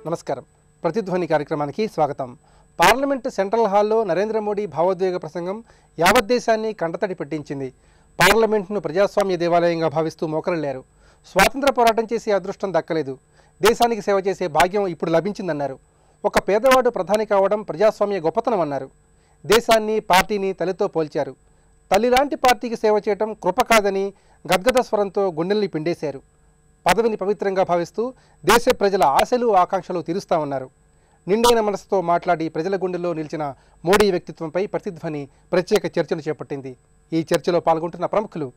నమస్కారం. ప్రతిధ్వని కార్యక్రమానికి స్వాగతం. పార్లమెంట్ సెంట్రల్ హాల్లో నరేంద్ర మోడీ భావోద్వేగ ప్రసంగం యావత్ దేశాన్ని కంటతడి పెట్టించింది. పార్లమెంట్ను ప్రజాస్వామ్య దేవాలయంగా భావిస్తూ మోకరిల్లారు. స్వాతంత్ర పోరాటం చేసే అదృష్టం దక్కలేదు, దేశానికి సేవ చేసే భాగ్యం ఇప్పుడు లభించిందన్నారు. ఒక పేదవాడు ప్రధాని కావడం ప్రజాస్వామ్య గొప్పతనం అన్నారు. దేశాన్ని పార్టీని తల్లితో పోల్చారు. తల్లిలాంటి పార్టీకి సేవ చేయడం కృప కాదని గద్గద స్వరంతో గుండెల్ని పిండేశారు. పదవిని పవిత్రంగా భావిస్తూ దేశ ప్రజల ఆశలు ఆకాంక్షలు తీరుస్తామన్నారు. నిండైన మనసుతో మాట్లాడి ప్రజల గుండెల్లో నిలిచిన మోడీ వ్యక్తిత్వంపై ప్రతిధ్వని ప్రత్యేక చర్చలు చేపట్టింది. ఈ చర్చలో పాల్గొంటున్న ప్రముఖులు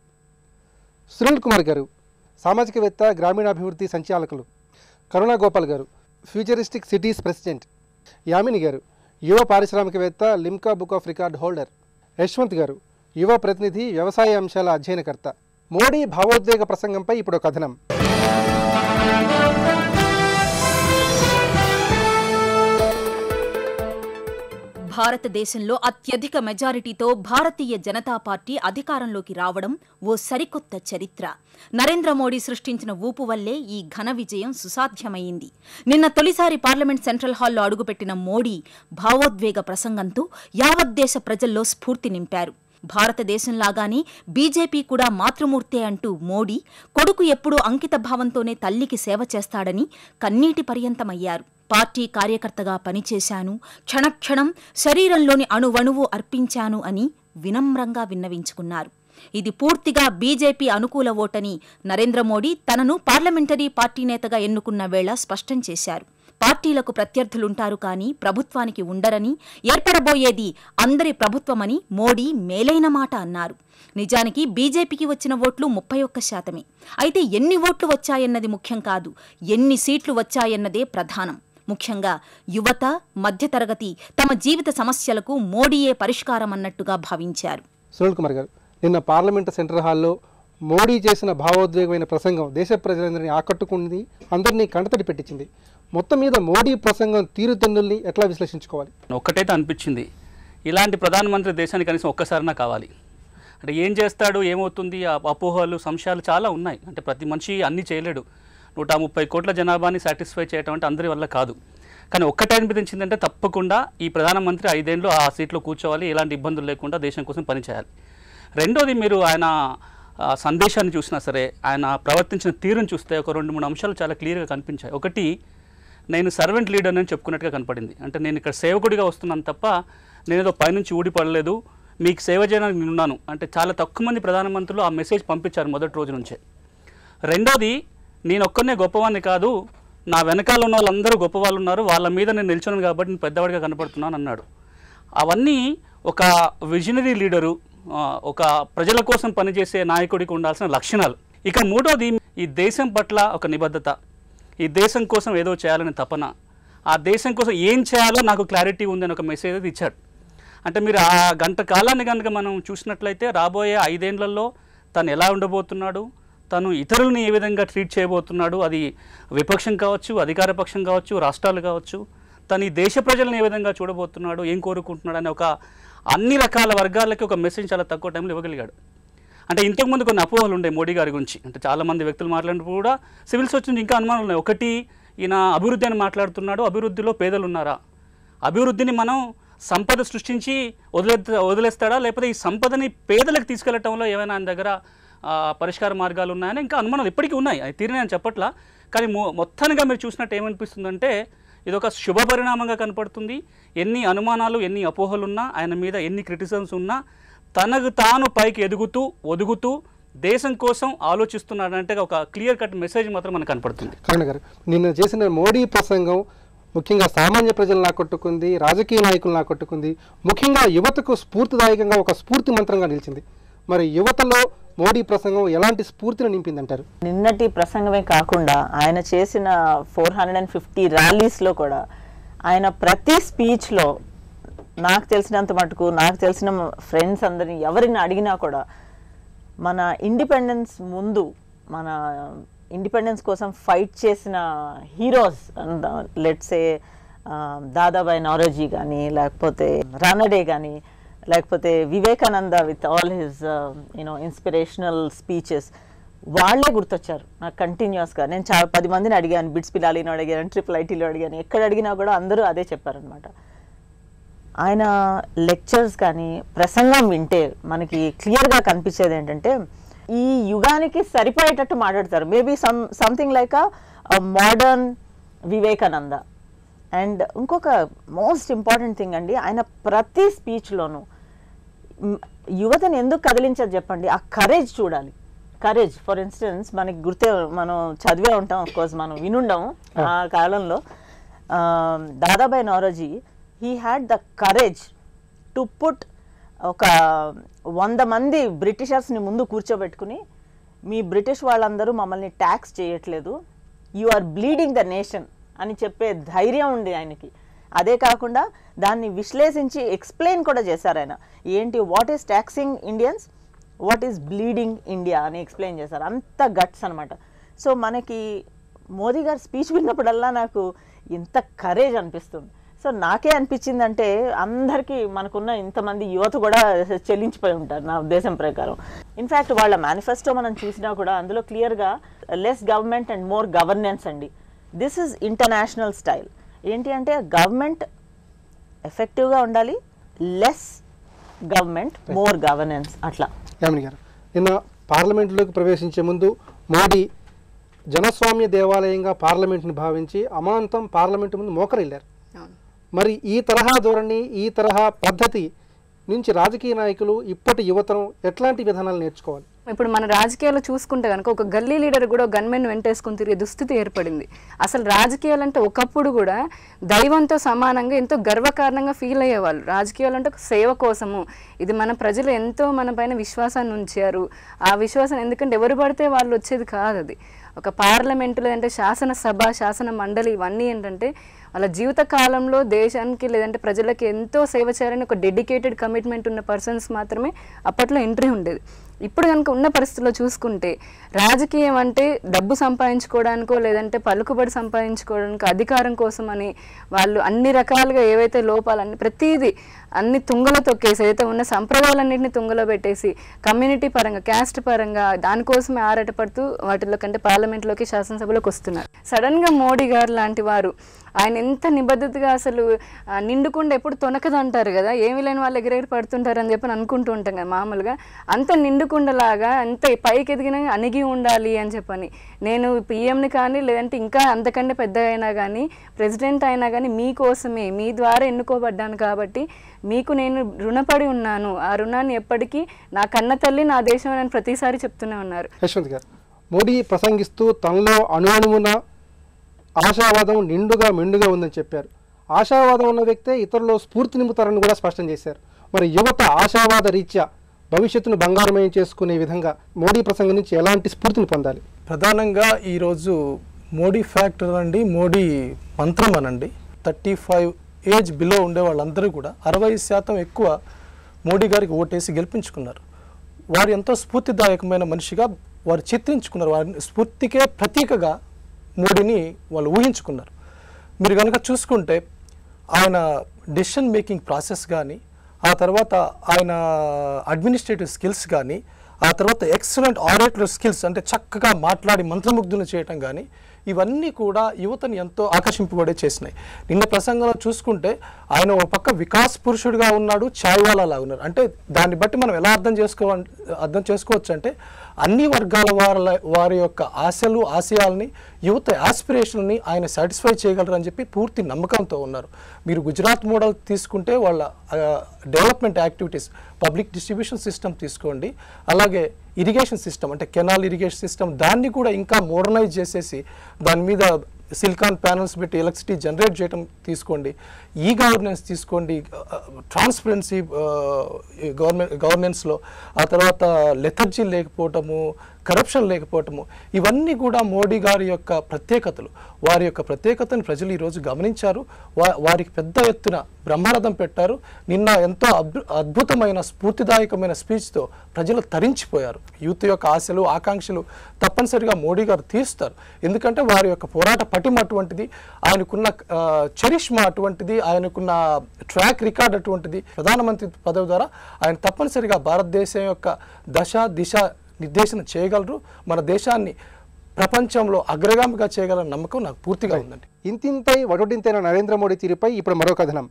సునీల్ కుమార్ గారు, సామాజికవేత్త, గ్రామీణాభివృద్ధి సంచాలకులు; కరుణా గోపాల్ గారు, ఫ్యూచరిస్టిక్ సిటీస్ ప్రెసిడెంట్; యామిని గారు, యువ పారిశ్రామికవేత్త, Limca book of record holder; Yashwant గారు, యువ ప్రతినిధి, వ్యవసాయ అంశాల అధ్యయనకర్త. మోడీ భావోద్వేగ ప్రసంగంపై ఇప్పుడు కథనం. భారతదేశంలో అత్యధిక మెజారిటీతో భారతీయ జనతా పార్టీ అధికారంలోకి రావడం ఓ సరికొత్త చరిత్ర. నరేంద్ర మోడీ సృష్టించిన ఊపు వల్లే ఈ ఘన విజయం సుసాధ్యమైంది. నిన్న తొలిసారి పార్లమెంట్ సెంట్రల్ హాల్లో అడుగుపెట్టిన మోడీ భావోద్వేగ ప్రసంగంతో యావత్ దేశ ప్రజల్లో స్ఫూర్తి నింపారు. భారతదేశంలాగానే బీజేపీ కూడా మాతృమూర్తే అంటూ మోడీ కొడుకు ఎప్పుడూ అంకిత భావంతోనే తల్లికి సేవ చేస్తాడని కన్నీటి పర్యంతమయ్యారు. పార్టీ కార్యకర్తగా పనిచేశాను, క్షణక్షణం శరీరంలోని అణువణువు అర్పించాను అని వినమ్రంగా విన్నవించుకున్నారు. ఇది పూర్తిగా బీజేపీ అనుకూల ఓటని నరేంద్ర మోడీ తనను పార్లమెంటరీ పార్టీ నేతగా ఎన్నుకున్న వేళ స్పష్టం చేశారు. పార్టీలకు ప్రత్యర్థులుంటారు కానీ ప్రభుత్వానికి ఉండరని, ఏర్పడబోయేది అందరి ప్రభుత్వమని మోడీ మేలైన మాట అన్నారు. నిజానికి బీజేపీకి వచ్చిన ఓట్లు 31%. అయితే ఎన్ని ఓట్లు వచ్చాయన్నది ముఖ్యం కాదు, ఎన్ని సీట్లు వచ్చాయన్నదే ప్రధానం. ముఖ్యంగా యువత, మధ్యతరగతి తమ జీవిత సమస్యలకు మోడీయే పరిష్కారం అన్నట్టుగా భావించారు. సునీల్ కుమార్ గారు, నిన్న పార్లమెంట్ సెంట్రల్ హాల్లో మోడీ చేసిన భావోద్వేగమైన ప్రసంగం దేశ ప్రజలందరినీ ఆకట్టుకుంది, అందరినీ కంటతడి పెట్టించింది. మొత్తం మీద మోడీ ప్రసంగం తీరుతెన్నుల్ని ఎట్లా విశ్లేషించుకోవాలి? ఒక్కటైతే అనిపించింది, ఇలాంటి ప్రధానమంత్రి దేశానికి కనీసం ఒక్కసారైనా కావాలి. అంటే ఏం చేస్తాడు, ఏమవుతుంది, అపోహలు, సంశయాలు చాలా ఉన్నాయి. అంటే ప్రతి మనిషి అన్నీ చేయలేడు. 130 కోట్ల జనాభాని సాటిస్ఫై చేయడం అంటే అందరి వల్ల కాదు. కానీ ఒక్కటే అనిపించిందంటే తప్పకుండా ఈ ప్రధానమంత్రి 5 ఏళ్ళు ఆ సీట్లో కూర్చోవాలి, ఎలాంటి ఇబ్బందులు లేకుండా దేశం కోసం పనిచేయాలి. రెండోది, మీరు ఆయన సందేశాన్ని చూసినా సరే, ఆయన ప్రవర్తించిన తీరును చూస్తే ఒక 2-3 అంశాలు చాలా క్లియర్గా కనిపించాయి. ఒకటి, నేను సర్వెంట్ లీడర్ అని చెప్పుకున్నట్టుగా కనపడింది. అంటే నేను ఇక్కడ సేవకుడిగా వస్తున్నాను తప్ప నేనేదో పైనుంచి ఊడిపడలేదు, మీకు సేవ చేయడానికి నేనున్నాను అంటే చాలా తక్కువ మంది ప్రధానమంత్రులు ఆ మెసేజ్ పంపించారు మొదటి రోజు నుంచే. రెండోది, నేను ఒక్కనే గొప్పవాడిని కాదు, నా వెనకాల ఉన్న వాళ్ళందరూ గొప్పవాళ్ళు ఉన్నారు, వాళ్ళ మీద నేను నిల్చున్నాను కాబట్టి నేను పెద్దవాడిగా కనపడుతున్నాను అన్నాడు. అవన్నీ ఒక విజనరీ లీడరు, ఒక ప్రజల కోసం పనిచేసే నాయకుడికి ఉండాల్సిన లక్షణాలు. ఇక మూడోది, ఈ దేశం పట్ల ఒక నిబద్ధత, ఈ దేశం కోసం ఏదో చేయాలని తపన, ఆ దేశం కోసం ఏం చేయాలో నాకు క్లారిటీ ఉందని ఒక మెసేజ్ అది ఇచ్చాడు. అంటే మీరు ఆ గంట కాలాన్ని కనుక మనం చూసినట్లయితే రాబోయే 5 ఏళ్లలో తను ఎలా ఉండబోతున్నాడు, తను ఇతరులని ఏ విధంగా ట్రీట్ చేయబోతున్నాడు, అది విపక్షం కావచ్చు, అధికార పక్షం కావచ్చు, రాష్ట్రాలు కావచ్చు, తను ఈ దేశ ప్రజలను ఏ విధంగా చూడబోతున్నాడు, ఏం కోరుకుంటున్నాడు అనే ఒక అన్ని రకాల వర్గాలకి ఒక మెసేజ్ చాలా తక్కువ టైంలో ఇవ్వగలిగాడు. అంటే ఇంతకుముందు కొన్ని అపోహలు ఉండే మోడీ గారి గురించి. అంటే చాలామంది వ్యక్తులు మాట్లాడినప్పుడు కూడా సివిల్స్ వచ్చింది ఇంకా అనుమానాలు ఉన్నాయి. ఒకటి, ఈయన అభివృద్ధి అని మాట్లాడుతున్నాడు, అభివృద్ధిలో పేదలు ఉన్నారా, అభివృద్ధిని మనం సంపద సృష్టించి వదిలేస్తాడా, లేకపోతే ఈ సంపదని పేదలకు తీసుకెళ్లటంలో ఏమైనా ఆయన దగ్గర పరిష్కార మార్గాలు ఉన్నాయని ఇంకా అనుమానాలు ఇప్పటికీ ఉన్నాయి. అది తీరిన అని చెప్పట్లా, కానీ మొత్తానిగా మీరు చూసినట్టు ఏమనిపిస్తుందంటే ఇది ఒక శుభ పరిణామంగా కనపడుతుంది. ఎన్ని అనుమానాలు, ఎన్ని అపోహలున్నా, ఆయన మీద ఎన్ని క్రిటిసిజమ్స్ ఉన్నా తనకు తాను పైకి ఒదుగుతూ దేశం కోసం ఆలోచిస్తున్నాడంటే ఒక క్లియర్ కట్ మెసేజ్ మాత్రం మనకు కనపడుతుంది. కరుణ గారు, నిన్న చేసిన మోడీ ప్రసంగం ముఖ్యంగా సామాన్య ప్రజలను ఆకట్టుకుంది, రాజకీయ నాయకులను ఆకట్టుకుంది, ముఖ్యంగా యువతకు స్ఫూర్తిదాయకంగా ఒక స్ఫూర్తి మంత్రంగా నిలిచింది. మరి యువతలో మోడీ ప్రసంగం ఎలాంటి స్ఫూర్తిని నింపిందంటారు? నిన్నటి ప్రసంగమే కాకుండా ఆయన చేసిన 450 ర్యాలీస్లో కూడా ఆయన ప్రతి స్పీచ్లో నాకు తెలిసినంత మటుకు, నాకు తెలిసిన ఫ్రెండ్స్ అందరినీ ఎవరిని అడిగినా కూడా మన ఇండిపెండెన్స్ ముందు, మన ఇండిపెండెన్స్ కోసం ఫైట్ చేసిన heroes, let's say Dadabhai Naoroji కానీ, లేకపోతే రానడే కానీ, లేకపోతే Vivekananda with all his inspirational speeches, వాళ్ళే గుర్తొచ్చారు నాకు కంటిన్యూస్గా. నేను 10 మందిని అడిగాను, బిట్స్ పిలాలీలో అడిగాను, ట్రిపుల్ ఐటీలో అడిగాను, ఎక్కడ అడిగినా కూడా అందరూ అదే చెప్పారనమాట. ఆయన లెక్చర్స్ కానీ ప్రసంగం వింటే మనకి క్లియర్గా కనిపించేది ఏంటంటే ఈ యుగానికి సరిపోయేటట్టు మాట్లాడతారు. Maybe something like a modern Vivekananda. And ఇంకొక మోస్ట్ ఇంపార్టెంట్ థింగ్ అండి, ఆయన ప్రతి స్పీచ్లోనూ యువతను ఎందుకు కదిలించదు చెప్పండి, ఆ కరేజ్ చూడాలి. కరేజ్ ఫర్ ఇన్స్టెన్స్ మనకి మనం చదివే ఉంటాం, అఫ్కోర్స్ మనం వినుండము ఆ కాలంలో. Dadabhai Naoroji he had the courage to put ఒక 100 మంది బ్రిటిషర్స్ని ముందు కూర్చోబెట్టుకుని, మీ బ్రిటిష్ వాళ్ళందరూ మమ్మల్ని ట్యాక్స్ చేయట్లేదు, you are bleeding the nation అని చెప్పే ధైర్యం ఉంది ఆయనకి. అదే కాకుండా దాన్ని విశ్లేషించి ఎక్స్ప్లెయిన్ కూడా చేశారు ఆయన. ఏంటి, what is taxing Indians, what is bleeding India అని ఎక్స్ప్లెయిన్ చేశారు. అంత గట్స్ అనమాట. సో మనకి మోదీ గారి స్పీచ్ విన్నప్పుడల్లా నాకు ఇంత కరేజ్ అనిపిస్తుంది. సో నాకే అనిపించిందంటే అందరికీ మనకున్న ఇంతమంది యువత కూడా చెల్లించిపోయి ఉంటారు నా ఉద్దేశం ప్రకారం. ఇన్ఫ్యాక్ట్ వాళ్ళ మేనిఫెస్టో మనం చూసినా కూడా అందులో క్లియర్గా less government and more governance అండి. This is international style. ఏంటి అంటే గవర్నమెంట్ ఎఫెక్టివ్గా ఉండాలి, లెస్ గవర్నమెంట్ మోర్ గవర్నెన్స్ అట్లా. యామిని గారు, నిన్న పార్లమెంటులోకి ప్రవేశించే ముందు మోడీ జనస్వామ్య దేవాలయంగా పార్లమెంటును భావించి అమాంతం పార్లమెంటు ముందు మోకరిల్లారు. మరి ఈ తరహా ధోరణి, ఈ తరహా పద్ధతి నుంచి రాజకీయ నాయకులు ఇప్పటి యువతను ఎట్లాంటి విధానాలు నేర్చుకోవాలి? ఇప్పుడు మన రాజకీయాలు చూసుకుంటే కనుక ఒక గల్లీ లీడర్ కూడా గన్మెన్ వెంటేసుకుని తిరిగే దుస్థితి ఏర్పడింది. అసలు రాజకీయాలు అంటే ఒకప్పుడు కూడా దైవంతో సమానంగా ఎంతో గర్వకారణంగా ఫీల్ అయ్యేవాళ్ళు. రాజకీయాలు అంటే ఒక సేవ కోసము, ఇది మన ప్రజలు ఎంతో మన పైన విశ్వాసాన్ని ఉంచారు. ఆ విశ్వాసం ఎందుకంటే ఎవరు పడితే వాళ్ళు వచ్చేది కాదు. అది ఒక పార్లమెంటు లేదంటే శాసనసభ, శాసన మండలి, ఇవన్నీ ఏంటంటే వాళ్ళ జీవిత కాలంలో దేశానికి లేదంటే ప్రజలకి ఎంతో సేవ చేయాలని ఒక డెడికేటెడ్ కమిట్మెంట్ ఉన్న పర్సన్స్ మాత్రమే అప్పట్లో ఎంట్రీ ఉండేది. ఇప్పుడు కనుక ఉన్న పరిస్థితుల్లో చూసుకుంటే రాజకీయం అంటే డబ్బు సంపాదించుకోవడానికో లేదంటే పలుకుబడి సంపాదించుకోవడానికి అధికారం కోసం అని వాళ్ళు అన్ని రకాలుగా ఏవైతే లోపాలన్నీ ప్రతిదీ అన్ని తుంగలో తొక్కేసి ఏదైతే ఉన్న సంప్రదాయాలన్నింటినీ తుంగలో పెట్టేసి కమ్యూనిటీ పరంగా, క్యాస్ట్ పరంగా దానికోసమే ఆరాటపడుతూ వాటిలో కంటే పార్లమెంట్లోకి, శాసనసభలోకి వస్తున్నారు. సడన్గా మోడీ గారు లాంటి వారు ఆయన ఎంత నిబద్ధతగా అసలు నిండుకుండా ఎప్పుడు తొనకదు అంటారు కదా, ఏమి లేని వాళ్ళు ఎగిరెగిరి పడుతుంటారు అని చెప్పి అనుకుంటూ ఉంటాం కదా మామూలుగా. అంత నిండుకుండలాగా అంత పైకి ఎదిగిన అణిగి ఉండాలి అని చెప్పని, నేను పిఎంని కానీ లేదంటే ఇంకా అంతకంటే పెద్ద అయినా కానీ ప్రెసిడెంట్ అయినా కానీ మీకోసమే, మీ ద్వారా ఎన్నుకోబడ్డాను కాబట్టి మీకు నేను రుణపడి ఉన్నాను, ఆ రుణాన్ని ఎప్పటికీ నా కన్న తల్లి నా దేశం అని ప్రతిసారి చెప్తూనే ఉన్నారు. యశ్వంత్ గారు, మోడీ ప్రసంగిస్తూ తనలో అణువణువున ఆశావాదం నిండుగా మెండుగా ఉందని చెప్పారు. ఆశావాదం ఉన్న వ్యక్తే ఇతరులు స్ఫూర్తి నింపుతారని కూడా స్పష్టం చేశారు. మరి యువత ఆశావాద రీత్యా భవిష్యత్తును బంగారమయం చేసుకునే విధంగా మోడీ ప్రసంగం నుంచి ఎలాంటి స్ఫూర్తిని పొందాలి? ప్రధానంగా ఈరోజు మోడీ ఫ్యాక్టర్ అనండి, మోడీ మంత్రం అనండి, 35 ఏజ్ బిలో ఉండే వాళ్ళందరూ కూడా 60% ఎక్కువ మోడీ గారికి ఓటేసి గెలిపించుకున్నారు. వారు ఎంతో స్ఫూర్తిదాయకమైన మనిషిగా వారు చిత్రించుకున్నారు. వారి స్ఫూర్తికే ప్రతీకగా మోడీని వాళ్ళు ఊహించుకున్నారు. మీరు కనుక చూసుకుంటే ఆయన డెసిషన్ మేకింగ్ ప్రాసెస్ కానీ, ఆ తర్వాత ఆయన అడ్మినిస్ట్రేటివ్ స్కిల్స్ కానీ, ఆ తర్వాత ఎక్సలెంట్ ఆరేటరీ స్కిల్స్ అంటే చక్కగా మాట్లాడి మంత్రముగ్ధులు చేయటం కానీ, ఇవన్నీ కూడా యువతని ఎంతో ఆకర్షింపబడే చేసినాయి. నిన్న ప్రసంగంలో చూసుకుంటే ఆయన ఒక పక్క వికాస్ పురుషుడిగా ఉన్నాడు, ఛాయ్వాలాగా ఉన్నారు. అంటే దాన్ని బట్టి మనం ఎలా అర్థం చేసుకోవచ్చు అంటే అన్ని వర్గాల వారి యొక్క ఆశలు, ఆశయాలని, యువత ఆస్పిరేషన్ని ఆయన సాటిస్ఫై చేయగలరు అని చెప్పి పూర్తి నమ్మకంతో ఉన్నారు. మీరు గుజరాత్ మోడల్ తీసుకుంటే వాళ్ళ development activities, public distribution system తీసుకోండి, అలాగే ఇరిగేషన్ సిస్టమ్ అంటే కెనాల్ ఇరిగేషన్ సిస్టమ్, దాన్ని కూడా ఇంకా మోడర్నైజ్ చేసేసి దాని మీద సిలికాన్ ప్యానల్స్ పెట్టి ఎలక్ట్రిసిటీ జనరేట్ చేయడం తీసుకోండి, ఈ గవర్నెన్స్ తీసుకోండి, ట్రాన్స్పరెన్సీ గవర్నెన్స్లో, ఆ తర్వాత లెథర్జీ లేకపోవటము, కరప్షన్ లేకపోవటము, ఇవన్నీ కూడా మోడీ గారి యొక్క ప్రత్యేకతలు. వారి యొక్క ప్రత్యేకతను ప్రజలు ఈరోజు గమనించారు. వారికి పెద్ద ఎత్తున బ్రహ్మరథం పెట్టారు. నిన్న ఎంతో అద్భుతమైన స్ఫూర్తిదాయకమైన స్పీచ్తో ప్రజలు తరించిపోయారు. యూత్ యొక్క ఆశలు, ఆకాంక్షలు తప్పనిసరిగా మోడీ గారు తీరుస్తారు. ఎందుకంటే వారి యొక్క పోరాట పటిమ అటువంటిది, ఆయనకున్న చరిష్మా అటువంటిది, ఆయనకున్న ట్రాక్ రికార్డ్ అటువంటిది. ప్రధానమంత్రి పదవి ద్వారా ఆయన తప్పనిసరిగా భారతదేశం యొక్క దశ దిశ నిర్దేశన చేయగలరు. మన దేశాన్ని ప్రపంచంలో అగ్రగామిగా చేయగలన్న నమ్మకం నాకు పూర్తిగా ఉందండి. ఇంతింతై వటుడింతైన నరేంద్ర మోడీ తీరుపై ఇప్పుడు మరో కథనం.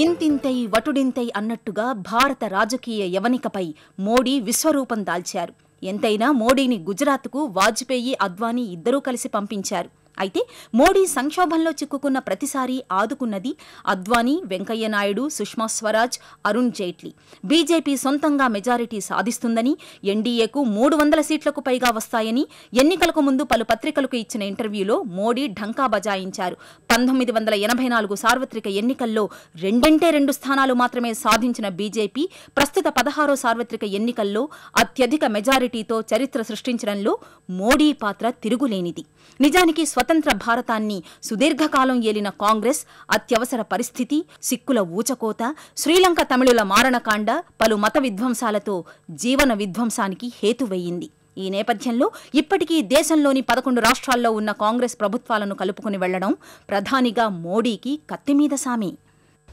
ఇంతింతై వటుడింతై అన్నట్టుగా భారత రాజకీయ యవనికపై మోడీ విశ్వరూపం దాల్చారు. ఎంతైనా మోడీని గుజరాత్కు వాజ్పేయి, అద్వానీ ఇద్దరూ కలిసి పంపించారు. అయితే మోడీ సంక్షోభంలో చిక్కుకున్న ప్రతిసారి ఆదుకున్నది అద్వానీ, వెంకయ్యనాయుడు, సుష్మా స్వరాజ్, అరుణ్ జైట్లీ. బీజేపీ సొంతంగా మెజారిటీ సాధిస్తుందని, ఎన్డీఏకు 300 సీట్లకు పైగా వస్తాయని ఎన్నికలకు ముందు పలు పత్రికలకు ఇచ్చిన ఇంటర్వ్యూలో మోడీ ఢంకా బజాయించారు. 1984 సార్వత్రిక ఎన్నికల్లో 2 స్థానాలు మాత్రమే సాధించిన బీజేపీ ప్రస్తుత 16వ సార్వత్రిక ఎన్నికల్లో అత్యధిక మెజారిటీతో చరిత్ర సృష్టించడంలో మోడీ పాత్ర తిరుగులేనిది. నిజానికి స్వతంత్ర భారతాన్ని సుదీర్ఘకాలం ఏలిన కాంగ్రెస్ అత్యవసర పరిస్థితి, సిక్కుల ఊచకోత, శ్రీలంక తమిళుల మారణకాండ, పలు మత విధ్వంసాలతో జీవన విధ్వంసానికి హేతువయ్యింది. ఈ నేపథ్యంలో ఇప్పటికీ దేశంలోని 11 రాష్ట్రాల్లో ఉన్న కాంగ్రెస్ ప్రభుత్వాలను కలుపుకుని వెళ్లడం ప్రధానిగా మోడీకి కత్తిమీద సామి.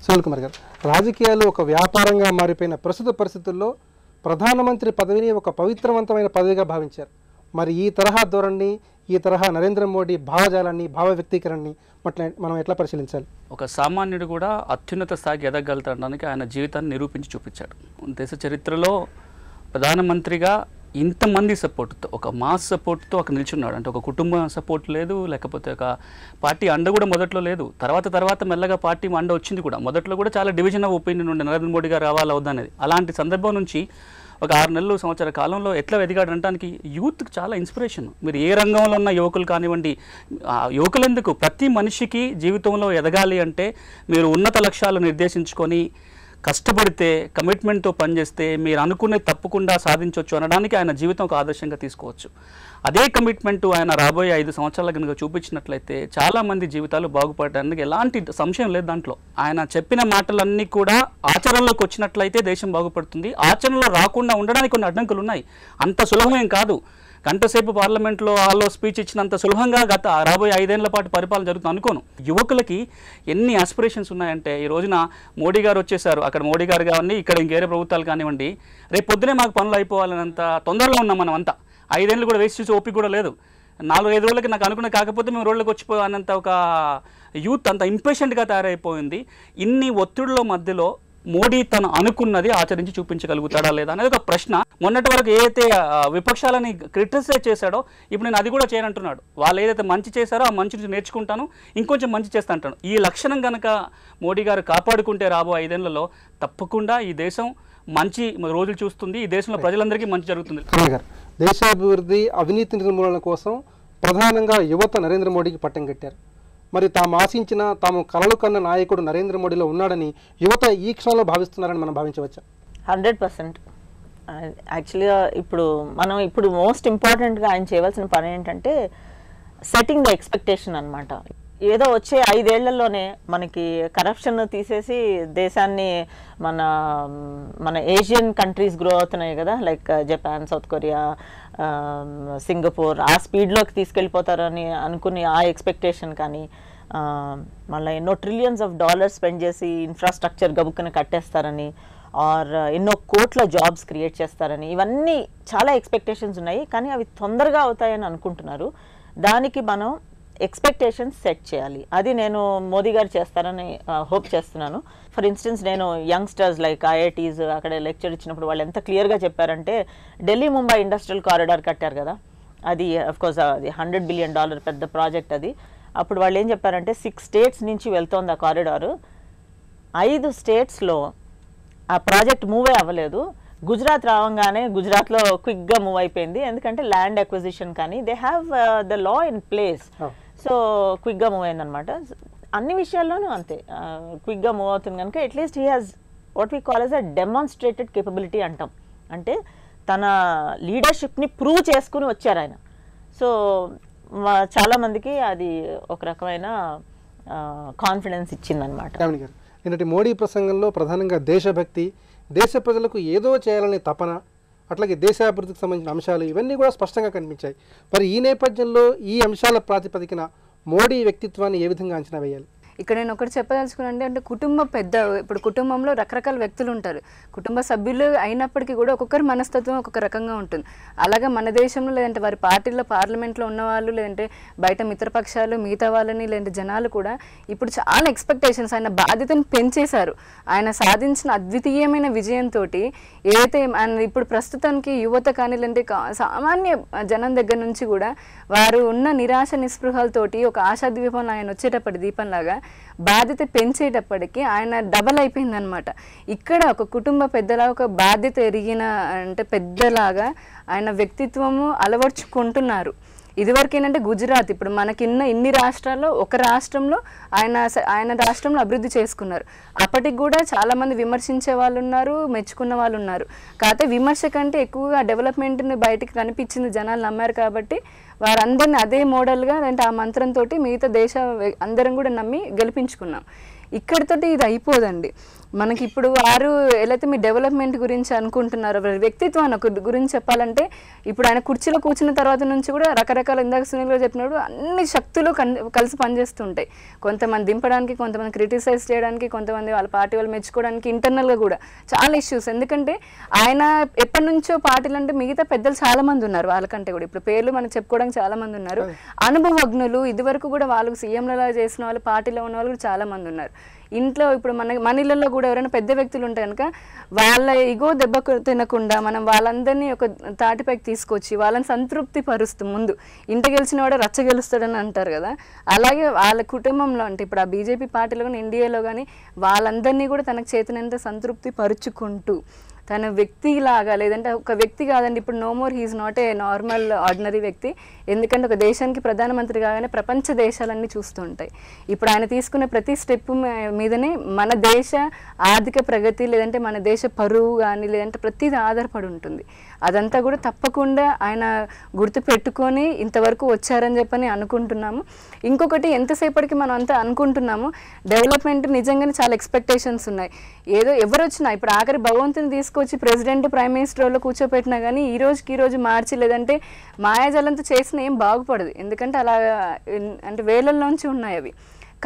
సునీల్ కుమార్ గారు, రాజకీయాలు ఒక వ్యాపారంగా మారిపోయిన ప్రస్తుత పరిస్థితుల్లో ప్రధానమంత్రి పదవిని ఒక పవిత్రవంతమైన పదవిగా భావించారు. మరి ఈ తరహా ధోరణి, ఈ తరహా నరేంద్ర మోడీ భావజాలాన్ని, భావ వ్యక్తీకరణని మనం ఎట్లా పరిశీలించాలి? ఒక సామాన్యుడు కూడా అత్యున్నత స్థాయికి ఎదగలుగుతాడానికి ఆయన జీవితాన్ని నిరూపించి చూపించాడు. దేశ చరిత్రలో ప్రధానమంత్రిగా ఇంతమంది సపోర్ట్తో, ఒక మాస్ సపోర్ట్తో అక్కడ నిల్చున్నాడు. అంటే ఒక కుటుంబ సపోర్ట్ లేదు, లేకపోతే ఒక పార్టీ అండ కూడా మొదట్లో లేదు. తర్వాత మెల్లగా పార్టీ అండ వచ్చింది కూడా. మొదట్లో కూడా చాలా డివిజన్ ఆఫ్ ఒపీనియన్ ఉండే నరేంద్ర మోడీ గారు రావాలా వద్దా అనేది. అలాంటి సందర్భం నుంచి ఒక 6 నెలలు సంవత్సర కాలంలో ఎట్లా ఎదిగాడు అనడానికి యూత్కి చాలా ఇన్స్పిరేషన్. మీరు ఏ రంగంలో ఉన్న యువకులు కానివ్వండి, యువకులు ఎందుకు, ప్రతి మనిషికి జీవితంలో ఎదగాలి అంటే మీరు ఉన్నత లక్ష్యాలు నిర్దేశించుకొని కష్టపడితే, కమిట్మెంట్తో పనిచేస్తే మీరు అనుకునే తప్పకుండా సాధించవచ్చు అనడానికి ఆయన జీవితం ఒక ఆదర్శంగా తీసుకోవచ్చు. అదే కమిట్మెంట్ ఆయన రాబోయే 5 సంవత్సరాల కనుక చూపించినట్లయితే చాలామంది జీవితాలు బాగుపడడానికి ఎలాంటి సంశయం లేదు దాంట్లో. ఆయన చెప్పిన మాటలన్నీ కూడా ఆచరణలోకి వచ్చినట్లయితే దేశం బాగుపడుతుంది. ఆచరణలో రాకుండా ఉండడానికి కొన్ని అడ్డంకులు ఉన్నాయి. అంత సులభమేం కాదు. గంటసేపు పార్లమెంట్లో హాల్లో స్పీచ్ ఇచ్చినంత సులభంగా రాబోయే 5 ఏళ్ల పాటు పరిపాలన జరుగుతుంది అనుకోను. యువకులకి ఎన్ని ఆస్పిరేషన్స్ ఉన్నాయంటే, ఈ రోజున మోడీ గారు వచ్చేసారు, అక్కడ మోడీ గారు కానివ్వండి, ఇక్కడ ఇంకేరే ప్రభుత్వాలు కానివ్వండి, రేపు పొద్దునే మాకు పనులు అయిపోవాలన్నంత తొందరలో ఉన్నాం మనం అంతా. 5 ఏళ్ళు కూడా వేస్ట్ చేసి ఓపిక కూడా లేదు. 4-5 రోజులకి నాకు అనుకున్న కాకపోతే మేము రోడ్లకు వచ్చిపోవాలన్నంత ఒక యూత్ అంత ఇంపేషెంట్గా తయారైపోయింది. ఇన్ని ఒత్తిడిలో మధ్యలో మోడీ తను అనుకున్నది ఆచరించి చూపించగలుగుతాడా లేదా అనేది ఒక ప్రశ్న. మొన్నటి వరకు ఏదైతే విపక్షాలని క్రిటిసైజ్ చేశాడో ఇప్పుడు నేను అది కూడా చేయనంటున్నాడు. వాళ్ళు ఏదైతే మంచి చేశారో ఆ మంచి నుంచి నేర్చుకుంటాను, ఇంకొంచెం మంచి చేస్తా అంటాను. ఈ లక్షణం కనుక మోడీ గారు కాపాడుకుంటే రాబో 5 ఏళ్లలో తప్పకుండా ఈ దేశం మంచి రోజులు చూస్తుంది. ఈ దేశంలో ప్రజలందరికీ మంచి జరుగుతుంది. దేశాభివృద్ధి, అవినీతి నిర్మూలన కోసం ప్రధానంగా యువత నరేంద్ర మోడీకి పట్టం కట్టారు. మరి తాము ఆశించిన, తాము కలలు కన్న నాయకుడు నరేంద్ర మోడీలో ఉన్నాడని యువత ఈ క్షణంలో భావిస్తున్నారని మనం భావించవచ్చా? 100%. యాక్చువల్గా ఇప్పుడు మోస్ట్ ఇంపార్టెంట్గా ఆయన చేయవలసిన పని ఏంటంటే సెట్టింగ్ ద ఎక్స్పెక్టేషన్ అనమాట. ఏదో వచ్చే 5 ఏళ్లలోనే మనకి కరప్షన్ తీసేసి దేశాన్ని మన ఏషియన్ కంట్రీస్ గ్రో అవుతున్నాయి కదా, like Japan, south Korea, Singapore, ఆ స్పీడ్లోకి తీసుకెళ్ళిపోతారని అనుకుని ఆ ఎక్స్పెక్టేషన్ కానీ, మళ్ళీ ఎన్నో ట్రిలియన్స్ ఆఫ్ డాలర్స్ స్పెండ్ చేసి ఇన్ఫ్రాస్ట్రక్చర్ గబుక్కుని కట్టేస్తారని, ఆర్ ఎన్నో కోట్ల జాబ్స్ క్రియేట్ చేస్తారని, ఇవన్నీ చాలా ఎక్స్పెక్టేషన్స్ ఉన్నాయి. కానీ అవి తొందరగా అవుతాయని అనుకుంటున్నారు. దానికి మనం ఎక్స్పెక్టేషన్స్ సెట్ చేయాలి. అది నేను మోదీ గారు చేస్తారని హోప్ చేస్తున్నాను. ఫర్ ఇన్స్టెన్స్, నేను యంగ్స్టర్స్ లైక్ ఐఐటీస్ అక్కడ లెక్చర్ ఇచ్చినప్పుడు వాళ్ళు ఎంత క్లియర్గా చెప్పారంటే, ఢిల్లీ ముంబై ఇండస్ట్రియల్ కారిడార్ కట్టారు కదా, అది అఫ్కోర్స్ అది $100 బిలియన్ పెద్ద ప్రాజెక్ట్ అది. అప్పుడు వాళ్ళు ఏం చెప్పారంటే 6 స్టేట్స్ నుంచి వెళ్తోంది ఆ కారిడారు, 5 స్టేట్స్లో ఆ ప్రాజెక్ట్ మూవే అవ్వలేదు. గుజరాత్ రావంగానే గుజరాత్లో క్విక్గా మూవ్ అయిపోయింది. ఎందుకంటే ల్యాండ్ అక్విజిషన్ కానీ they have the law in place. So క్విక్గా మూవ్ అయిందనమాట. అన్ని విషయాల్లోనూ అంతే క్విక్గా మూవ్ అవుతుంది కనుక at least he has what we call as a demonstrated capability అంటాం. అంటే తన లీడర్షిప్ని ప్రూవ్ చేసుకుని వచ్చారు ఆయన. సో చాలామందికి అది ఒక రకమైన కాన్ఫిడెన్స్ ఇచ్చిందనమాట. నిన్నటి మోడీ ప్రసంగంలో ప్రధానంగా దేశభక్తి, దేశ ప్రజలకు ఏదో చేయాలనే తపన, అట్లాగే దేశాభివృద్ధికి సంబంధించిన అంశాలు ఇవన్నీ కూడా స్పష్టంగా కనిపించాయి. మరి ఈ నేపథ్యంలో ఈ అంశాల ప్రాతిపదికన మోడీ వ్యక్తిత్వాన్ని ఏ విధంగా అంచనా వేయాలి? ఇక్కడ నేను ఒకటి చెప్పదలుచుకున్నాను అంటే కుటుంబ పెద్ద, ఇప్పుడు కుటుంబంలో రకరకాల వ్యక్తులు ఉంటారు, కుటుంబ సభ్యులు అయినప్పటికీ కూడా ఒక్కొక్కరి మనస్తత్వం ఒక్కొక్క రకంగా ఉంటుంది. అలాగే మన దేశంలో లేదంటే వారి పార్టీలో పార్లమెంట్లో ఉన్నవాళ్ళు లేదంటే బయట మిత్రపక్షాలు మిగతా వాళ్ళని లేదంటే జనాలు కూడా ఇప్పుడు చాలా ఎక్స్పెక్టేషన్స్, ఆయన బాధ్యతను పెంచేశారు. ఆయన సాధించిన అద్వితీయమైన విజయంతో ఏదైతే ఆయన ఇప్పుడు ప్రస్తుతానికి యువత కానీ లేదంటే సామాన్య జనం దగ్గర నుంచి కూడా వారు ఉన్న నిరాశ నిస్పృహలతోటి ఒక ఆశాద్వీపంలో ఆయన వచ్చేటప్పటి దీపంలాగా బాధ్యత పెంచేటప్పటికి ఆయన డబల్ అయిపోయిందనమాట. ఇక్కడ ఒక కుటుంబ పెద్దలా ఒక బాధ్యత ఎరిగిన అంటే పెద్దలాగా ఆయన వ్యక్తిత్వము అలవర్చుకుంటున్నారు. ఇదివరకు ఏంటంటే గుజరాత్, ఇప్పుడు మనకిన్న ఇన్ని రాష్ట్రాల్లో ఒక రాష్ట్రంలో ఆయన రాష్ట్రంలో అభివృద్ధి చేసుకున్నారు. అప్పటికి కూడా చాలామంది విమర్శించే వాళ్ళు ఉన్నారు, మెచ్చుకున్న వాళ్ళు ఉన్నారు. కాకపోతే విమర్శ కంటే ఎక్కువగా డెవలప్మెంట్ని బయటికి కనిపించింది, జనాలు నమ్మారు కాబట్టి వారందరినీ అదే మోడల్గా అంటే ఆ మంత్రంతో మిగతా అందరం కూడా నమ్మి గెలిపించుకున్నాం. ఇక్కడితోటి ఇది అయిపోదండి. మనకి ఇప్పుడు వారు ఎలా మీ డెవలప్మెంట్ గురించి అనుకుంటున్నారు, వ్యక్తిత్వాన్ని గురించి చెప్పాలంటే ఇప్పుడు ఆయన కుర్చీలో కూర్చున్న తర్వాత నుంచి కూడా రకరకాల ఇందాక సునీల్ గారు చెప్పినప్పుడు అన్ని శక్తులు కలిసి పనిచేస్తుంటాయి. కొంతమంది దింపడానికి, కొంతమంది క్రిటిసైజ్ చేయడానికి, కొంతమంది వాళ్ళ పార్టీ వాళ్ళు మెచ్చుకోవడానికి, ఇంటర్నల్గా కూడా చాలా ఇష్యూస్. ఎందుకంటే ఆయన ఎప్పటి నుంచో పార్టీలు అంటే మిగతా పెద్దలు చాలా మంది ఉన్నారు, వాళ్ళకంటే కూడా ఇప్పుడు పేర్లు మనకు చెప్పుకోవడానికి చాలా మంది ఉన్నారు, అనుభవజ్ఞులు. ఇదివరకు కూడా వాళ్ళకు సీఎంలలో చేసిన వాళ్ళు, పార్టీలో ఉన్న వాళ్ళు కూడా చాలా మంది ఉన్నారు. ఇంట్లో ఇప్పుడు మన ఇళ్ళల్లో కూడా ఎవరైనా పెద్ద వ్యక్తులు ఉంటే కనుక వాళ్ళ ఇగో దెబ్బ తినకుండా మనం వాళ్ళందరినీ ఒక తాటిపైకి తీసుకొచ్చి వాళ్ళని సంతృప్తి పరుస్తూ ముందు ఇంట గెలిచిన వాడు రచ్చ గెలుస్తాడని అంటారు కదా, అలాగే వాళ్ళ కుటుంబంలో అంటే ఇప్పుడు ఆ బీజేపీ పార్టీలో కానీ ఎన్డీఏలో కానీ వాళ్ళందరినీ కూడా తనకు చేతనంత సంతృప్తి పరుచుకుంటూ తన వ్యక్తిలాగా, లేదంటే ఒక వ్యక్తి కాదండి, ఇప్పుడు no more he's not a normal ordinary వ్యక్తి. ఎందుకంటే ఒక దేశానికి ప్రధానమంత్రి కాగానే ప్రపంచ దేశాలన్నీ చూస్తూ ఉంటాయి. ఇప్పుడు ఆయన తీసుకునే ప్రతి స్టెప్ మీదనే మన దేశ ఆర్థిక ప్రగతి లేదంటే మన దేశ పరువు కానీ లేదంటే ప్రతిదీ ఆధారపడి ఉంటుంది. అదంతా కూడా తప్పకుండా ఆయన గుర్తు పెట్టుకొని ఇంతవరకు వచ్చారని చెప్పని అనుకుంటున్నాము. ఇంకొకటి ఎంతసేపటికి మనం అంతా అనుకుంటున్నాము డెవలప్మెంట్ నిజంగానే చాలా ఎక్స్పెక్టేషన్స్ ఉన్నాయి. ఏదో ఎవరు వచ్చినా ఇప్పుడు ఆఖరి భగవంతుని తీసుకొచ్చి ప్రెసిడెంట్ ప్రైమ్ మినిస్టర్లో కూర్చోపెట్టినా కానీ ఈ రోజుకి మార్చి లేదంటే మాయాజాలంతో చేసిన ఏం బాగుపడదు. ఎందుకంటే అలా అంటే వేలల్లోంచి ఉన్నాయి అవి.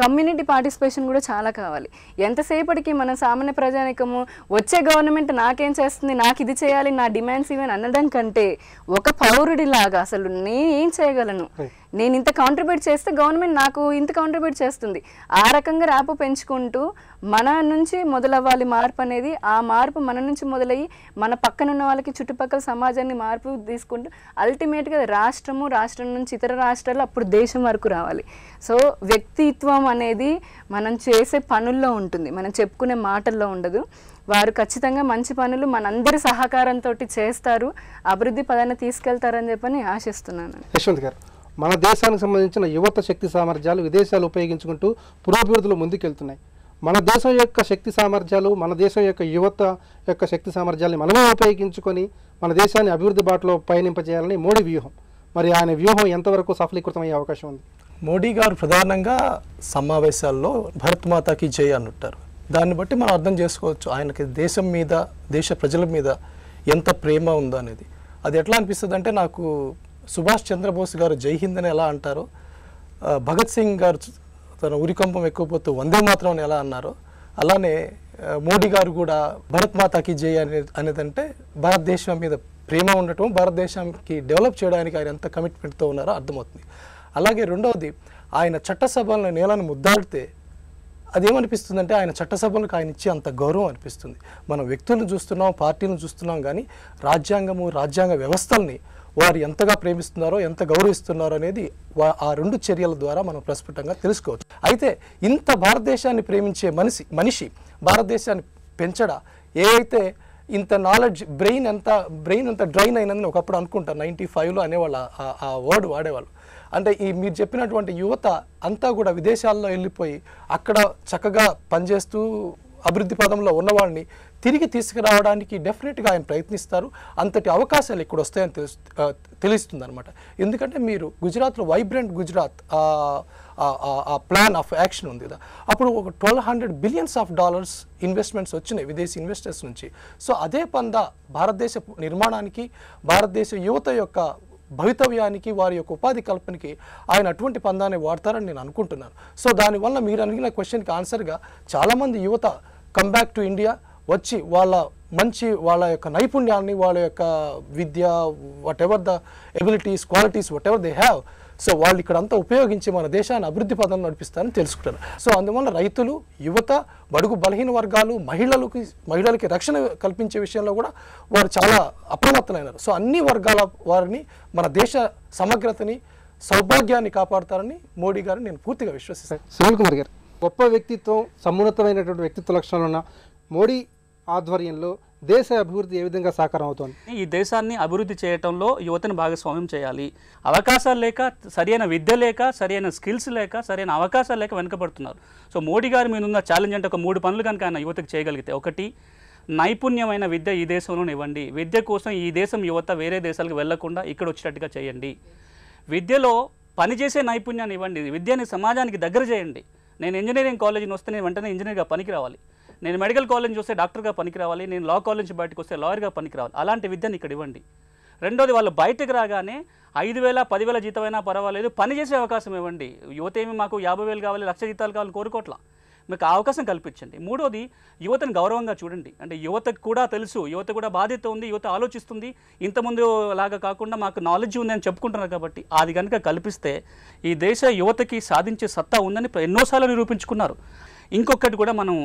కమ్యూనిటీ పార్టిసిపేషన్ కూడా చాలా కావాలి. ఎంతసేపటికి మన సామాన్య ప్రజానికము వచ్చే గవర్నమెంట్ నాకేం చేస్తుంది, నాకు ఇది చేయాలి, నా డిమాండ్స్ ఇవని అనడం కంటే ఒక పౌరుడిలాగా అసలు నేను ఏం చేయగలను, నేను ఇంత కాంట్రిబ్యూట్ చేస్తే గవర్నమెంట్ నాకు ఇంత కాంట్రిబ్యూట్ చేస్తుంది, ఆ రకంగా ర్యాపు పెంచుకుంటూ మన నుంచి మొదలవ్వాలి మార్పు అనేది. ఆ మార్పు మన నుంచి మొదలయ్యి మన పక్కన ఉన్న వాళ్ళకి చుట్టుపక్కల సమాజాన్ని మార్పు తీసుకుంటూ అల్టిమేట్గా రాష్ట్రం నుంచి ఇతర రాష్ట్రాలు అప్పుడు దేశం వరకు రావాలి. సో వ్యక్తిత్వం అనేది మనం చేసే పనుల్లో ఉంటుంది, మనం చెప్పుకునే మాటల్లో ఉండదు. వారు ఖచ్చితంగా మంచి పనులు మనందరి సహకారంతో చేస్తారు, అభివృద్ధి పదాన్ని తీసుకెళ్తారని చెప్పని ఆశిస్తున్నాను. యశ్వంత్ గారు, మన దేశానికి సంబంధించిన యువత శక్తి సామర్థ్యాలు విదేశాలు ఉపయోగించుకుంటూ పురోభివృద్ధిలో ముందుకెళ్తున్నాయి. మన దేశం యొక్క శక్తి సామర్థ్యాలు, మన దేశం యొక్క యువత యొక్క శక్తి సామర్థ్యాలని మనమే ఉపయోగించుకొని మన దేశాన్ని అభివృద్ధి బాటలో పయనింపజేయాలని మోడీ వ్యూహం. మరి ఆయన వ్యూహం ఎంతవరకు సఫలీకృతమయ్యే అవకాశం ఉంది? మోడీ గారు ప్రధానంగా సమావేశాల్లో భారత్ మాతాకి జై అంటారు. దాన్ని బట్టి మనం అర్థం చేసుకోవచ్చు ఆయనకి దేశం మీద, దేశ ప్రజల మీద ఎంత ప్రేమ ఉందో అనేది. అది ఎట్లా అనిపిస్తుంది అంటే, నాకు సుభాష్ చంద్రబోస్ గారు జై హింద్ అని ఎలా అంటారో, భగత్ సింగ్ గారు తన ఉరికంపం ఎక్కువపోతూ వందే మాత్రం అని ఎలా అన్నారో, అలానే మోడీ గారు కూడా భారత్ మాతాకి జై అనేదంటే భారతదేశం మీద ప్రేమ ఉండటం, భారతదేశానికి డెవలప్ చేయడానికి ఆయన ఎంత కమిట్మెంట్తో ఉన్నారో అర్థమవుతుంది. అలాగే రెండవది, ఆయన చట్టసభలను నేలను ముద్దాడితే అదేమనిపిస్తుందంటే ఆయన చట్టసభలకు ఆయన ఇచ్చే అంత గౌరవం అనిపిస్తుంది. మనం వ్యక్తులను చూస్తున్నాం, పార్టీలను చూస్తున్నాం, కానీ రాజ్యాంగము, రాజ్యాంగ వ్యవస్థల్ని వారు ఎంతగా ప్రేమిస్తున్నారో, ఎంత గౌరవిస్తున్నారో అనేది ఆ రెండు చర్యల ద్వారా మనం ప్రస్ఫుటంగా తెలుసుకోవచ్చు. అయితే ఇంత భారతదేశాన్ని ప్రేమించే మనిషి భారతదేశాన్ని పెంచడా, ఏవైతే ఇంత నాలెడ్జ్ బ్రెయిన్ ఎంత డ్రైన్ అయినదని ఒకప్పుడు అనుకుంటారు. 95లో అనేవాళ్ళు, ఆ వర్డ్ వాడేవాళ్ళు. అంటే మీరు చెప్పినటువంటి యువత అంతా కూడా విదేశాల్లో వెళ్ళిపోయి అక్కడ చక్కగా పనిచేస్తూ అభివృద్ధి పదంలో ఉన్నవాళ్ళని తిరిగి తీసుకురావడానికి డెఫినెట్గా ఆయన ప్రయత్నిస్తారు. అంతటి అవకాశాలు ఇక్కడ వస్తాయని తెలుస్తుంది అనమాట. ఎందుకంటే మీరు గుజరాత్లో వైబ్రెంట్ గుజరాత్ ఆ ప్లాన్ ఆఫ్ యాక్షన్ ఉంది కదా, అప్పుడు ఒక $1,200 బిలియన్స్ ఇన్వెస్ట్మెంట్స్ వచ్చినాయి విదేశీ ఇన్వెస్టర్స్ నుంచి. సో అదే పందా భారతదేశ నిర్మాణానికి, భారతదేశ యువత యొక్క భవితవ్యానికి వారి యొక్క ఉపాధి కల్పనకి ఆయన అటువంటి పందాన్ని వాడతారని నేను అనుకుంటున్నాను. సో దానివల్ల మీరు అడిగిన క్వశ్చన్కి ఆన్సర్గా చాలామంది యువత కమ్ బ్యాక్ టు ఇండియా వచ్చి వాళ్ళ యొక్క నైపుణ్యాన్ని, వాళ్ళ యొక్క విద్య, whatever the abilities, qualities, whatever they have, so వాళ్ళు ఇక్కడంతా ఉపయోగించి మన దేశాన్ని అభివృద్ధి పదంలో నడిపిస్తారని తెలుసుకుంటారు. సో అందువల్ల రైతులు, యువత, బడుగు బలహీన వర్గాలు, మహిళలకి రక్షణ కల్పించే విషయంలో కూడా వారు చాలా అప్రమత్తమైనారు. సో అన్ని వర్గాల వారిని, మన దేశ సమగ్రతని, సౌభాగ్యాన్ని కాపాడుతారని మోడీ గారిని నేను పూర్తిగా విశ్వసిస్తాను. సునీల్ కుమార్ గారు, గొప్ప వ్యక్తిత్వం, సమున్నతమైనటువంటి వ్యక్తిత్వ లక్షణాలు ఉన్న మోడీ ఆధ్వర్యంలో దేశ అభివృద్ధి ఏ విధంగా సాకారం అవుతుంది? ఈ దేశాన్ని అభివృద్ధి చేయడంలో యువతను భాగస్వామ్యం చేయాలి. అవకాశాలు లేక, సరైన విద్య లేక, సరైన స్కిల్స్ లేక, సరైన అవకాశాలు లేక వెనుకబడుతున్నారు. సో మోడీ గారి మీద ఉన్న ఛాలెంజ్ అంటే ఒక 3 పనులు కనుక ఆయన యువతకు చేయగలిగితే, ఒకటి, నైపుణ్యమైన విద్య ఈ దేశంలోనే ఇవ్వండి. విద్య కోసం ఈ దేశం యువత వేరే దేశాలకు వెళ్లకుండా ఇక్కడ వచ్చేటట్టుగా చేయండి. విద్యలో పనిచేసే నైపుణ్యాన్ని ఇవ్వండి. విద్యని సమాజానికి దగ్గర చేయండి. నేను ఇంజనీరింగ్ కాలేజీని వస్తే నేను వెంటనే ఇంజనీర్గా పనికి రావాలి. నేను మెడికల్ కాలేజ్ వస్తే డాక్టర్గా పనికి రావాలి. నేను లా కాలేజ్ బయటకు వస్తే లాయర్గా పనికి రావాలి. అలాంటి విద్యను ఇక్కడ ఇవ్వండి. రెండోది, వాళ్ళు బయటకు రాగానే 5,000 10,000 జీతమైనా పర్వాలేదు, పని చేసే అవకాశం ఇవ్వండి. యువత ఏమి మాకు 50,000 కావాలి, 1,00,000 జీతాలు కావాలని కోరుకోవట్లా. మీకు ఆ అవకాశం కల్పించండి. మూడోది, యువతను గౌరవంగా చూడండి. అంటే యువతకు కూడా తెలుసు, యువత కూడా బాధ్యత ఉంది, యువత ఆలోచిస్తుంది. ఇంతకుముందు లాగా కాకుండా మాకు నాలెడ్జ్ ఉందని చెప్పుకుంటున్నారు కాబట్టి అది కనుక కల్పిస్తే ఈ దేశ యువతకి సాధించే సత్తా ఉందని ఎన్నోసార్లు నిరూపించుకున్నారు. ఇంకొకటి కూడా మనం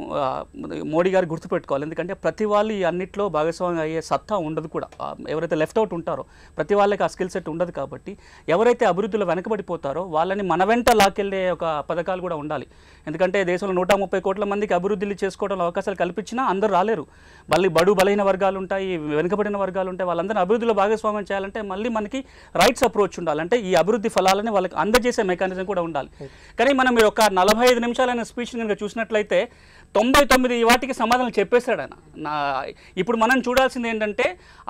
మోడీ గారు గుర్తుపెట్టుకోవాలి. ఎందుకంటే ప్రతి వాళ్ళు ఈ అన్నింటిలో భాగస్వామ్యం అయ్యే సత్తా ఉండదు కూడా. ఎవరైతే లెఫ్ట్ అవుట్ ఉంటారో ప్రతి వాళ్ళకి ఆ స్కిల్ సెట్ ఉండదు. కాబట్టి ఎవరైతే అభివృద్ధిలో వెనకబడిపోతారో వాళ్ళని మన వెంట లాకెళ్ళే ఒక పథకాలు కూడా ఉండాలి. ఎందుకంటే దేశంలో 130 కోట్ల మందికి అభివృద్ధి చేసుకోవడంలో అవకాశాలు కల్పించినా అందరూ రాలేరు. మళ్ళీ బలహీన వర్గాలు ఉంటాయి, వెనుకబడిన వర్గాలు ఉంటాయి. వాళ్ళందరినీ అభివృద్ధిలో భాగస్వామ్యం చేయాలంటే మళ్ళీ మనకి రైట్స్ అప్రోచ్ ఉండాలి. అంటే ఈ అభివృద్ధి ఫలాలని వాళ్ళకి అందజేసే మెకానిజం కూడా ఉండాలి. కానీ మనం మీరు ఒక 45 నిమిషాలైన స్పీచ్ కనుక చూసినట్లయితే 99 వాటికి సమాధానం చెప్పేశాడు ఆయన. ఇప్పుడు మనం చూడాల్సింది ఏంటంటే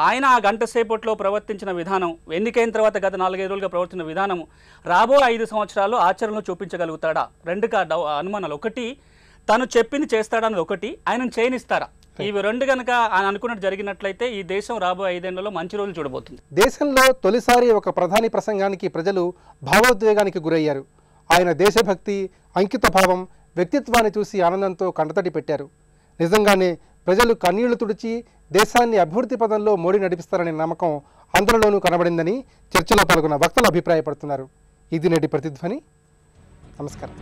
ఆయన ఆ గంట సేపట్లో ప్రవర్తించిన విధానం, ఎన్నికైన తర్వాత గత 4-5 రోజులుగా ప్రవర్తించిన విధానము రాబో 5 సంవత్సరాలు ఆచరణలో చూపించగలుగుతాడా? 2 అనుమానాలు. ఒకటి, తను చెప్పింది చేస్తాడన్నది ఒకటి, ఆయనను చేయనిస్తారా? ఇవి 2 కనుక ఆయన అనుకున్నట్టు జరిగినట్లయితే ఈ దేశం రాబోయే 5 ఏళ్లలో మంచి రోజులు చూడబోతుంది. దేశంలో తొలిసారి ఒక ప్రధాని ప్రసంగానికి ప్రజలు భావోద్వేగానికి గురయ్యారు. ఆయన దేశభక్తి, అంకిత భావం, వ్యక్తిత్వాన్ని చూసి ఆనందంతో కంటతడి పెట్టారు. నిజంగానే ప్రజలు కన్నీళ్లు తుడిచి దేశాన్ని అభివృద్ధి పదంలో మోడీ నడిపిస్తారనే నమ్మకం అందరిలోనూ కనబడిందని చర్చలో పాల్గొన్న వక్తలు అభిప్రాయపడుతున్నారు. ఇది నేటి ప్రతిధ్వని. నమస్కారం.